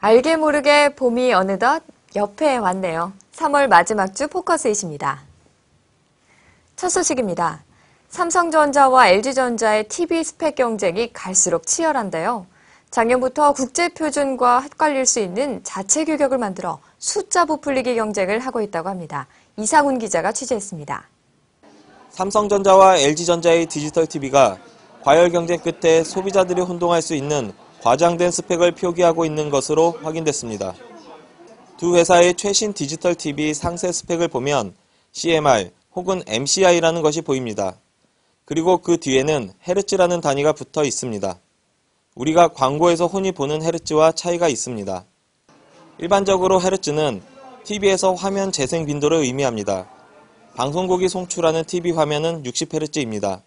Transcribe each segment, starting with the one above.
알게 모르게 봄이 어느덧 옆에 왔네요. 3월 마지막 주 포커스잇입니다. 첫 소식입니다. 삼성전자와 LG전자의 TV 스펙 경쟁이 갈수록 치열한데요. 작년부터 국제표준과 헷갈릴 수 있는 자체 규격을 만들어 숫자 부풀리기 경쟁을 하고 있다고 합니다. 이상훈 기자가 취재했습니다. 삼성전자와 LG전자의 디지털 TV가 과열 경쟁 끝에 소비자들이 혼동할 수 있는 과장된 스펙을 표기하고 있는 것으로 확인됐습니다. 두 회사의 최신 디지털 TV 상세 스펙을 보면 CMR 혹은 MCI라는 것이 보입니다. 그리고 그 뒤에는 헤르츠라는 단위가 붙어 있습니다. 우리가 광고에서 흔히 보는 헤르츠와 차이가 있습니다. 일반적으로 헤르츠는 TV에서 화면 재생 빈도를 의미합니다. 방송국이 송출하는 TV 화면은 60Hz입니다.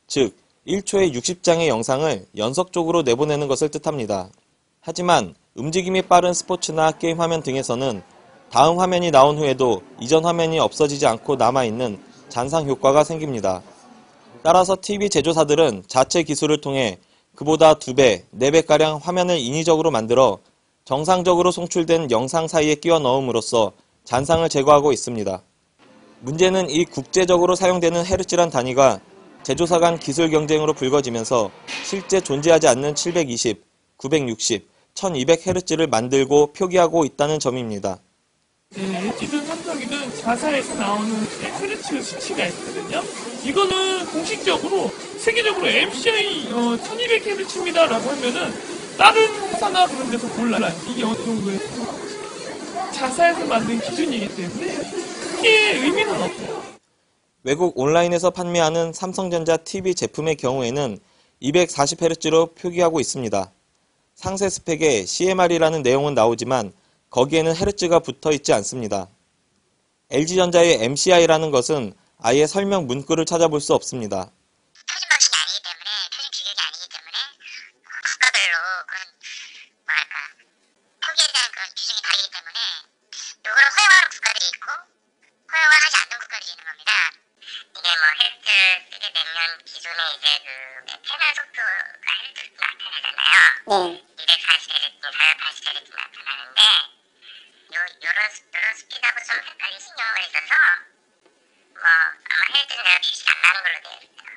즉, 1초에 60장의 영상을 연속적으로 내보내는 것을 뜻합니다. 하지만 움직임이 빠른 스포츠나 게임 화면 등에서는 다음 화면이 나온 후에도 이전 화면이 없어지지 않고 남아있는 잔상 효과가 생깁니다. 따라서 TV 제조사들은 자체 기술을 통해 그보다 2배, 4배가량 화면을 인위적으로 만들어 정상적으로 송출된 영상 사이에 끼워 넣음으로써 잔상을 제거하고 있습니다. 문제는 이 국제적으로 사용되는 헤르츠란 단위가 제조사 간 기술 경쟁으로 불거지면서 실제 존재하지 않는 720, 960, 1200Hz를 만들고 표기하고 있다는 점입니다. LG든 삼성이든 자사에서 나오는 헤르츠 수치가 있거든요. 이거는 공식적으로 세계적으로 MCI 1200Hz입니다 라고 하면은 다른 회사나 그런 데서 몰라요. 이게 어느 정도의 자사에서 만든 기준이기 때문에 크게 의미는 없어요. 외국 온라인에서 판매하는 삼성전자 TV 제품의 경우에는 240Hz로 표기하고 있습니다. 상세 스펙에 CMR이라는 내용은 나오지만 거기에는 헤르츠가 붙어 있지 않습니다. LG전자의 MCI라는 것은 아예 설명 문구를 찾아볼 수 없습니다. 표준 방식이 아니기 때문에, 표준 규격이 아니기 때문에 국가별로 그런 표기에 대한 그런 기준이 다르기 때문에 이걸 허용하는 국가들이 있고 허용하지 않는 국가들이 있는 겁니다. 이게 헬스 쓰게 되면 기존에 이제 패널 속도가 헬스 나타나잖아요. 240Hz, 480Hz 나타나는데 요런 스피드하고 좀 헷갈린 신경이 있어서 아마 헬스는 내가 표시가 안 나는 걸로 되어 있어요.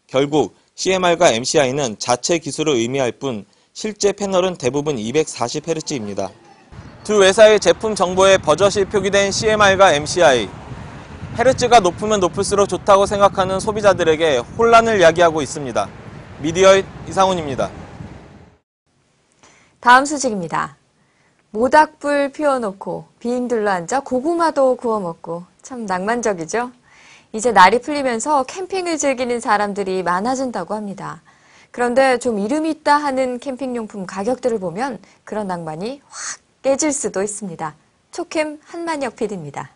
결국 CMR과 MCI는 자체 기술을 의미할 뿐 실제 패널은 대부분 240Hz입니다. 두 회사의 제품 정보에 버젓이 표기된 CMR과 MCI. 헤르츠가 높으면 높을수록 좋다고 생각하는 소비자들에게 혼란을 야기하고 있습니다. 미디어잇 이상훈입니다. 다음 소식입니다. 모닥불 피워놓고 빙 둘러앉아 고구마도 구워 먹고 참 낭만적이죠? 이제 날이 풀리면서 캠핑을 즐기는 사람들이 많아진다고 합니다. 그런데 좀 이름 있다 하는 캠핑용품 가격들을 보면 그런 낭만이 확 깨질 수도 있습니다. 초캠 한만혁 PD입니다.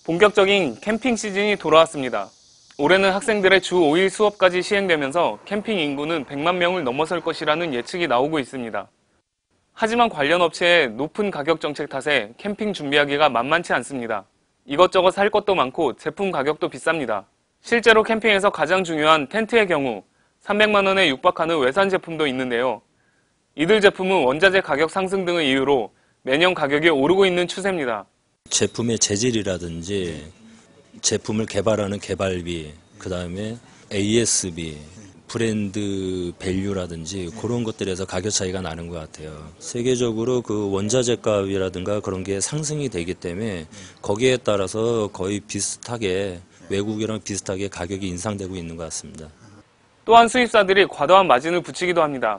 본격적인 캠핑 시즌이 돌아왔습니다. 올해는 학생들의 주 5일 수업까지 시행되면서 캠핑 인구는 100만 명을 넘어설 것이라는 예측이 나오고 있습니다. 하지만 관련 업체의 높은 가격 정책 탓에 캠핑 준비하기가 만만치 않습니다. 이것저것 살 것도 많고 제품 가격도 비쌉니다. 실제로 캠핑에서 가장 중요한 텐트의 경우 300만 원에 육박하는 외산 제품도 있는데요. 이들 제품은 원자재 가격 상승 등을 이유로 매년 가격이 오르고 있는 추세입니다. 제품의 재질이라든지 제품을 개발하는 개발비, 그 다음에 ASB, 브랜드 밸류라든지 그런 것들에서 가격 차이가 나는 것 같아요. 세계적으로 그 원자재 값이라든가 그런 게 상승이 되기 때문에 거기에 따라서 거의 비슷하게 외국이랑 비슷하게 가격이 인상되고 있는 것 같습니다. 또한 수입사들이 과도한 마진을 붙이기도 합니다.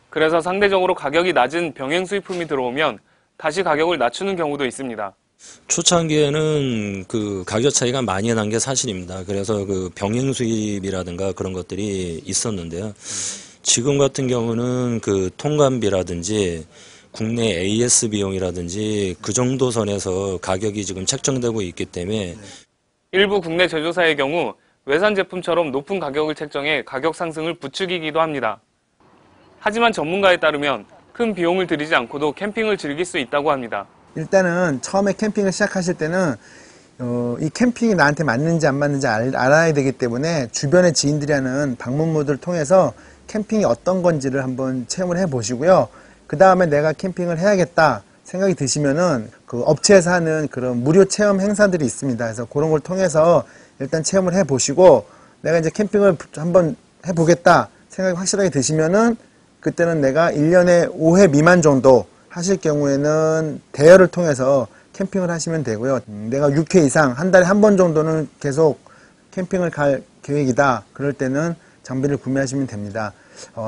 그래서 상대적으로 가격이 낮은 병행 수입품이 들어오면 다시 가격을 낮추는 경우도 있습니다. 초창기에는 그 가격 차이가 많이 난 게 사실입니다. 그래서 그 병행 수입이라든가 그런 것들이 있었는데요. 지금 같은 경우는 그 통관비라든지 국내 AS 비용이라든지 그 정도 선에서 가격이 지금 책정되고 있기 때문에 일부 국내 제조사의 경우 외산 제품처럼 높은 가격을 책정해 가격 상승을 부추기기도 합니다. 하지만 전문가에 따르면 큰 비용을 들이지 않고도 캠핑을 즐길 수 있다고 합니다. 일단은 처음에 캠핑을 시작하실 때는 이 캠핑이 나한테 맞는지 안 맞는지 알아야 되기 때문에 주변의 지인들이 하는 방문 모드를 통해서 캠핑이 어떤 건지를 한번 체험을 해 보시고요. 그 그 다음에 내가 캠핑을 해야겠다 생각이 드시면은 그 업체에서 하는 그런 무료 체험 행사들이 있습니다. 그래서 그런 걸 통해서 일단 체험을 해보시고 내가 이제 캠핑을 한번 해보겠다 생각이 확실하게 드시면은 그때는 내가 1년에 5회 미만 정도 하실 경우에는 대여를 통해서 캠핑을 하시면 되고요. 내가 6회 이상 한 달에 한 번 정도는 계속 캠핑을 갈 계획이다. 그럴 때는 장비를 구매하시면 됩니다.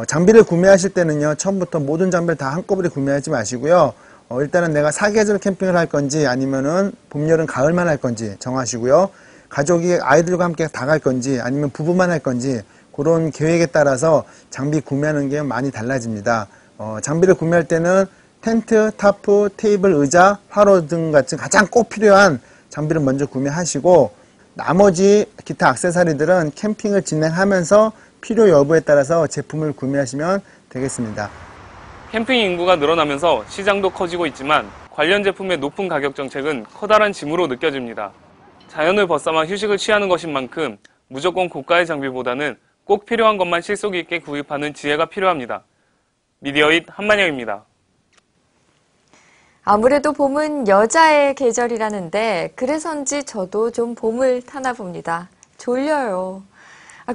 장비를 구매하실 때는요. 처음부터 모든 장비를 다 한꺼번에 구매하지 마시고요. 일단은 내가 사계절 캠핑을 할 건지 아니면은 봄, 여름, 가을만 할 건지 정하시고요. 가족이 아이들과 함께 다 갈 건지 아니면 부부만 할 건지 그런 계획에 따라서 장비 구매하는 게 많이 달라집니다. 장비를 구매할 때는 텐트, 타프, 테이블, 의자, 화로 등 같은 가장 꼭 필요한 장비를 먼저 구매하시고 나머지 기타 액세서리들은 캠핑을 진행하면서 필요 여부에 따라서 제품을 구매하시면 되겠습니다. 캠핑 인구가 늘어나면서 시장도 커지고 있지만 관련 제품의 높은 가격 정책은 커다란 짐으로 느껴집니다. 자연을 벗삼아 휴식을 취하는 것인 만큼 무조건 고가의 장비보다는 꼭 필요한 것만 실속 있게 구입하는 지혜가 필요합니다. 미디어잇 한만영입니다. 아무래도 봄은 여자의 계절이라는데 그래서인지 저도 좀 봄을 타나 봅니다. 졸려요.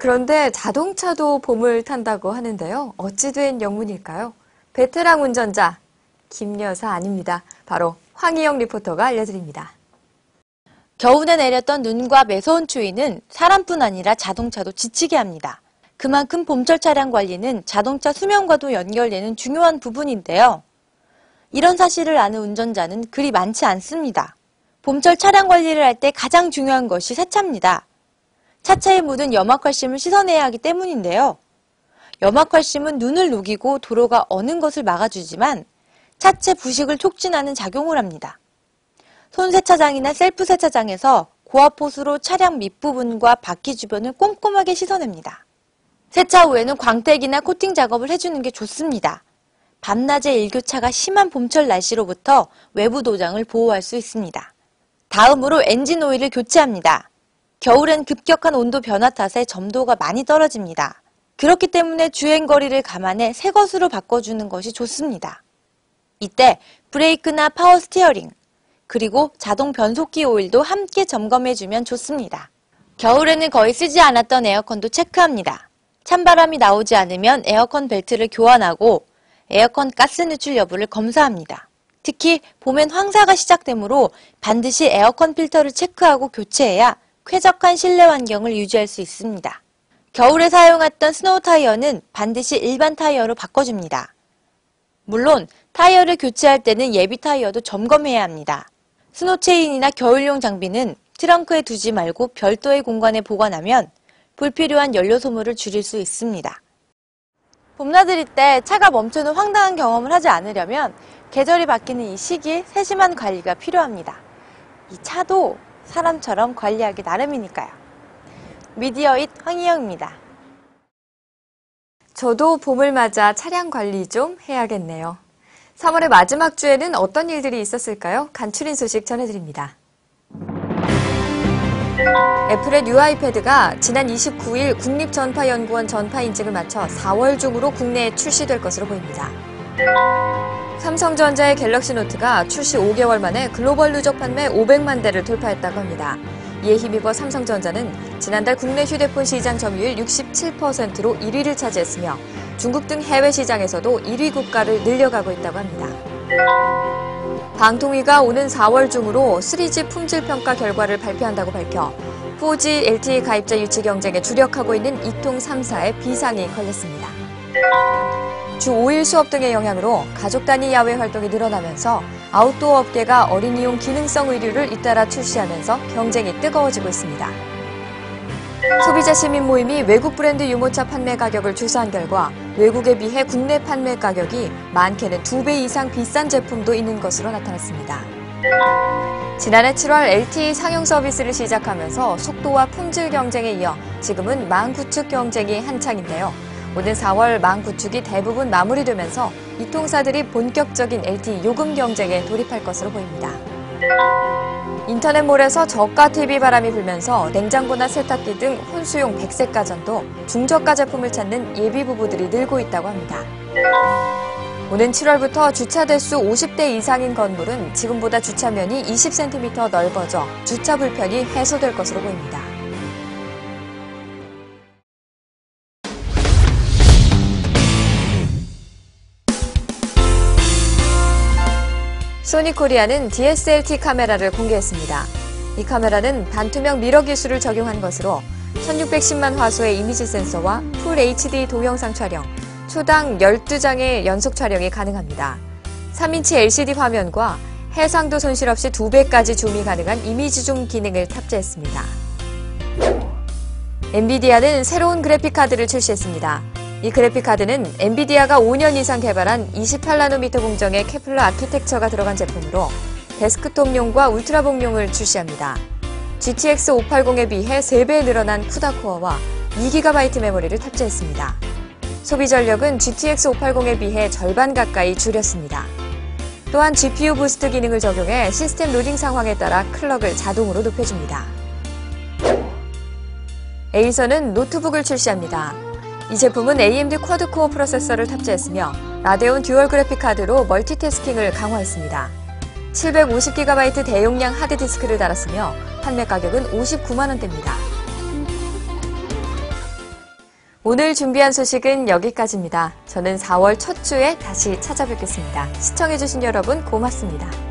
그런데 자동차도 봄을 탄다고 하는데요. 어찌 된 영문일까요? 베테랑 운전자 김여사 아닙니다. 바로 황희영 리포터가 알려드립니다. 겨우내 내렸던 눈과 매서운 추위는 사람뿐 아니라 자동차도 지치게 합니다. 그만큼 봄철 차량 관리는 자동차 수명과도 연결되는 중요한 부분인데요. 이런 사실을 아는 운전자는 그리 많지 않습니다. 봄철 차량 관리를 할 때 가장 중요한 것이 세차입니다. 차체에 묻은 염화칼슘을 씻어내야 하기 때문인데요. 염화칼슘은 눈을 녹이고 도로가 어는 것을 막아주지만 차체 부식을 촉진하는 작용을 합니다. 손세차장이나 셀프 세차장에서 고압호스로 차량 밑부분과 바퀴 주변을 꼼꼼하게 씻어냅니다. 세차 후에는 광택이나 코팅 작업을 해주는 게 좋습니다. 밤낮의 일교차가 심한 봄철 날씨로부터 외부 도장을 보호할 수 있습니다. 다음으로 엔진 오일을 교체합니다. 겨울엔 급격한 온도 변화 탓에 점도가 많이 떨어집니다. 그렇기 때문에 주행거리를 감안해 새 것으로 바꿔주는 것이 좋습니다. 이때 브레이크나 파워 스티어링, 그리고 자동 변속기 오일도 함께 점검해주면 좋습니다. 겨울에는 거의 쓰지 않았던 에어컨도 체크합니다. 찬바람이 나오지 않으면 에어컨 벨트를 교환하고 에어컨 가스 누출 여부를 검사합니다. 특히 봄엔 황사가 시작되므로 반드시 에어컨 필터를 체크하고 교체해야 쾌적한 실내 환경을 유지할 수 있습니다. 겨울에 사용했던 스노우 타이어는 반드시 일반 타이어로 바꿔줍니다. 물론 타이어를 교체할 때는 예비 타이어도 점검해야 합니다. 스노우 체인이나 겨울용 장비는 트렁크에 두지 말고 별도의 공간에 보관하면 불필요한 연료 소모를 줄일 수 있습니다. 봄나들이 때 차가 멈추는 황당한 경험을 하지 않으려면 계절이 바뀌는 이 시기에 세심한 관리가 필요합니다. 이 차도 사람처럼 관리하기 나름이니까요. 미디어잇 황희영입니다. 저도 봄을 맞아 차량 관리 좀 해야겠네요. 3월의 마지막 주에는 어떤 일들이 있었을까요? 간추린 소식 전해드립니다. 애플의 뉴 아이패드가 지난 29일 국립전파연구원 전파 인증을 마쳐 4월 중으로 국내에 출시될 것으로 보입니다. 삼성전자의 갤럭시 노트가 출시 5개월 만에 글로벌 누적 판매 500만 대를 돌파했다고 합니다. 이에 힘입어 삼성전자는 지난달 국내 휴대폰 시장 점유율 67%로 1위를 차지했으며 중국 등 해외 시장에서도 1위 국가를 늘려가고 있다고 합니다. 방통위가 오는 4월 중으로 3G 품질 평가 결과를 발표한다고 밝혀 4G LTE 가입자 유치 경쟁에 주력하고 있는 이통 3사에 비상이 걸렸습니다. 주 5일 수업 등의 영향으로 가족 단위 야외 활동이 늘어나면서 아웃도어 업계가 어린이용 기능성 의류를 잇따라 출시하면서 경쟁이 뜨거워지고 있습니다. 소비자 시민 모임이 외국 브랜드 유모차 판매 가격을 조사한 결과 외국에 비해 국내 판매 가격이 많게는 2배 이상 비싼 제품도 있는 것으로 나타났습니다. 지난해 7월 LTE 상용 서비스를 시작하면서 속도와 품질 경쟁에 이어 지금은 망 구축 경쟁이 한창인데요. 오는 4월 망 구축이 대부분 마무리되면서 이 통사들이 본격적인 LTE 요금 경쟁에 돌입할 것으로 보입니다. 인터넷몰에서 저가 TV 바람이 불면서 냉장고나 세탁기 등 혼수용 백색 가전도 중저가 제품을 찾는 예비 부부들이 늘고 있다고 합니다. 오는 7월부터 주차 대수 50대 이상인 건물은 지금보다 주차면이 20cm 넓어져 주차 불편이 해소될 것으로 보입니다. 소니코리아는 DSLT 카메라를 공개했습니다. 이 카메라는 반투명 미러 기술을 적용한 것으로 1610만 화소의 이미지 센서와 풀 HD 동영상 촬영, 초당 12장의 연속 촬영이 가능합니다. 3인치 LCD 화면과 해상도 손실 없이 2배까지 줌이 가능한 이미지 줌 기능을 탑재했습니다. 엔비디아는 새로운 그래픽카드를 출시했습니다. 이 그래픽카드는 엔비디아가 5년 이상 개발한 28나노미터 공정의 케플러 아키텍처가 들어간 제품으로 데스크톱용과 울트라북용을 출시합니다. GTX 580에 비해 3배 늘어난 쿠다 코어와 2GB 메모리를 탑재했습니다. 소비 전력은 GTX 580에 비해 절반 가까이 줄였습니다. 또한 GPU 부스트 기능을 적용해 시스템 로딩 상황에 따라 클럭을 자동으로 높여줍니다. 에이서는 노트북을 출시합니다. 이 제품은 AMD 쿼드코어 프로세서를 탑재했으며 라데온 듀얼 그래픽 카드로 멀티태스킹을 강화했습니다. 750GB 대용량 하드디스크를 달았으며 판매 가격은 59만 원대입니다. 오늘 준비한 소식은 여기까지입니다. 저는 4월 첫 주에 다시 찾아뵙겠습니다. 시청해주신 여러분 고맙습니다.